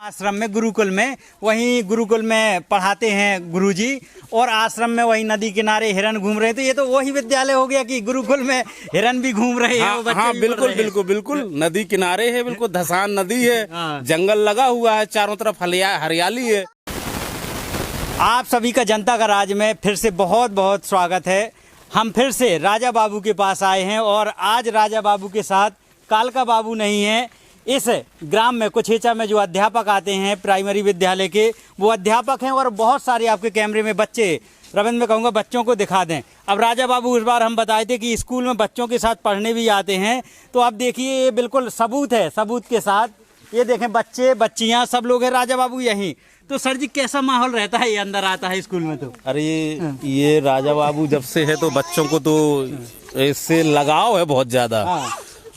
आश्रम में गुरुकुल में, वहीं गुरुकुल में पढ़ाते हैं गुरुजी, और आश्रम में वही नदी किनारे हिरन घूम रहे थे। ये तो वही विद्यालय हो गया कि गुरुकुल में हिरन भी घूम रहे हैं। हाँ, बिल्कुल बिल्कुल बिल्कुल नदी किनारे है, बिल्कुल धसान नदी है, जंगल लगा हुआ है, चारों तरफ हरियाली है। आप सभी का जनता का राज में फिर से बहुत बहुत स्वागत है। हम फिर से राजा बाबू के पास आए हैं और आज राजा बाबू के साथ कालका बाबू नहीं है। इस ग्राम में कुछेचा में जो अध्यापक आते हैं प्राइमरी विद्यालय के, वो अध्यापक हैं और बहुत सारे आपके कैमरे में बच्चे, रविंद्र मैं कहूँगा बच्चों को दिखा दें। अब राजा बाबू इस बार हम बताए थे कि स्कूल में बच्चों के साथ पढ़ने भी आते हैं, तो अब देखिए ये बिल्कुल सबूत है, सबूत के साथ ये देखें बच्चे बच्चियाँ सब लोग हैं। राजा बाबू यहीं तो सर जी कैसा माहौल रहता है ये अंदर आता है स्कूल में? तो अरे ये राजा बाबू जब से है तो बच्चों को तो इससे लगाव है बहुत ज्यादा।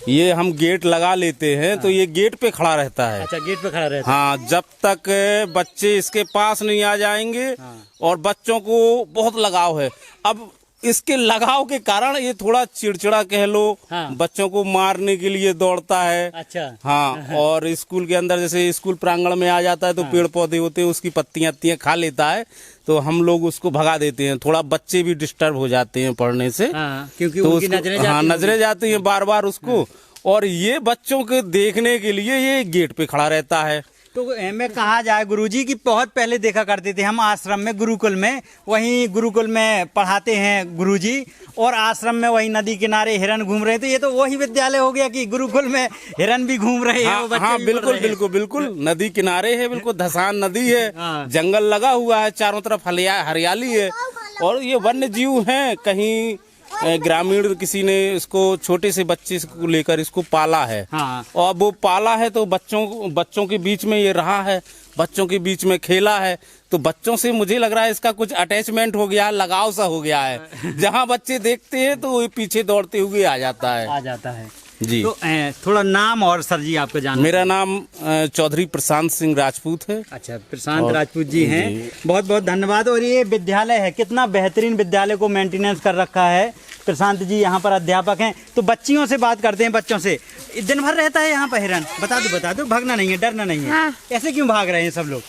ये हम गेट लगा लेते हैं तो ये गेट पे खड़ा रहता है। अच्छा, गेट पे खड़ा रहता है। हाँ, जब तक बच्चे इसके पास नहीं आ जाएंगे। और बच्चों को बहुत लगाव है। अब इसके लगाव के कारण ये थोड़ा चिड़चिड़ा कह लो। बच्चों को मारने के लिए दौड़ता है। अच्छा। हाँ, और स्कूल के अंदर जैसे स्कूल प्रांगण में आ जाता है तो पेड़ पौधे होते हैं उसकी पत्तियां खा लेता है, तो हम लोग उसको भगा देते हैं। थोड़ा बच्चे भी डिस्टर्ब हो जाते हैं पढ़ने से, क्योंकि तो उनकी नजरें जाती हैं बार बार उसको। और ये बच्चों के देखने के लिए ये गेट पे खड़ा रहता है। तो में कहा जाए गुरुजी की बहुत पहले देखा करते थे हम आश्रम में गुरुकुल में, वहीं गुरुकुल में पढ़ाते हैं गुरुजी, और आश्रम में वही नदी किनारे हिरन घूम रहे थे। ये तो वही विद्यालय हो गया कि गुरुकुल में हिरन भी घूम रहे हैं। हाँ, बिल्कुल बिल्कुल बिल्कुल नदी किनारे है, बिल्कुल धसान नदी है, जंगल लगा हुआ है, चारों तरफ हरियाली है। और ये वन्य जीव हैं। कहीं ग्रामीण किसी ने इसको छोटे से बच्चे को लेकर इसको पाला है। और अब वो पाला है तो बच्चों के बीच में ये रहा है, बच्चों के बीच में खेला है, तो बच्चों से मुझे लग रहा है इसका कुछ अटैचमेंट हो गया, लगाव सा हो गया है। जहाँ बच्चे देखते हैं तो वो पीछे दौड़ते हुए आ जाता है जी। तो थोड़ा नाम और सर जी आपका जानना। मेरा नाम चौधरी प्रशांत सिंह राजपूत है। अच्छा, प्रशांत राजपूत जी हैं, बहुत बहुत धन्यवाद। और ये विद्यालय है, कितना बेहतरीन विद्यालय को मेंटेनेंस कर रखा है प्रशांत जी, यहाँ पर अध्यापक हैं। तो बच्चियों से बात करते हैं, बच्चों से। दिन भर रहता है यहाँ पर हिरन? बता दो, भागना नहीं है, डरना नहीं है। ऐसे क्यों भाग रहे हैं सब लोग?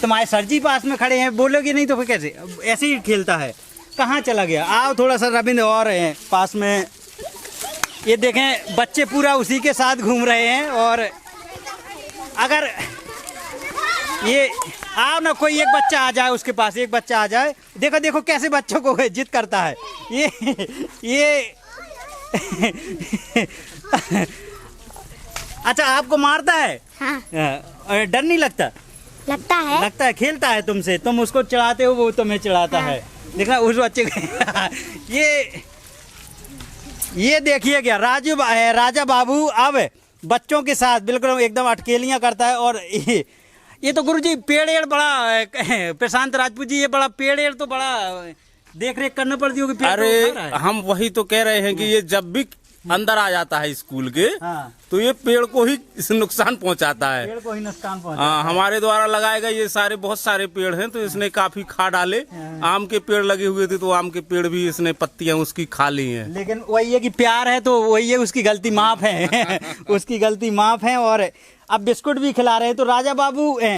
तुम्हारे सर जी पास में खड़े हैं, बोलोगे नहीं तो फिर कैसे? ऐसे ही खेलता है। कहाँ चला गया? आओ थोड़ा सा रविंद्र और है पास में। ये देखें बच्चे पूरा उसी के साथ घूम रहे हैं। और अगर ये आओ ना, कोई एक बच्चा आ जाए उसके पास, एक बच्चा आ जाए। देखो देखो कैसे बच्चों को जिद करता है ये अच्छा, आपको मारता है? हाँ। डर नहीं लगता? लगता है। खेलता है तुमसे, तुम उसको चढ़ाते हो, वो तुम्हें चढ़ाता है। देखना उस बच्चे को ये देखिए क्या राजा बाबू अब बच्चों के साथ बिल्कुल एकदम अटकेलियां करता है। और ये तो गुरुजी पेड़ बड़ा प्रशांत राजपूत जी, ये बड़ा पेड़ तो बड़ा देख रेख करना पड़ती होगी। अरे हम वही तो कह रहे हैं कि ये जब भी अंदर आ जाता है स्कूल के, तो ये पेड़ को ही नुकसान पहुंचाता है। पेड़ को ही नुकसान पहुंचाता है। हमारे द्वारा लगाए गए ये बहुत सारे पेड़ हैं, तो इसने काफी खा डाले। आम के पेड़ लगे हुए थे तो आम के पेड़ भी इसने पत्तियां उसकी खा ली हैं। लेकिन वही है कि प्यार है तो वही है, उसकी गलती माफ है उसकी गलती माफ है। और अब बिस्कुट भी खिला रहे हैं। तो राजा बाबू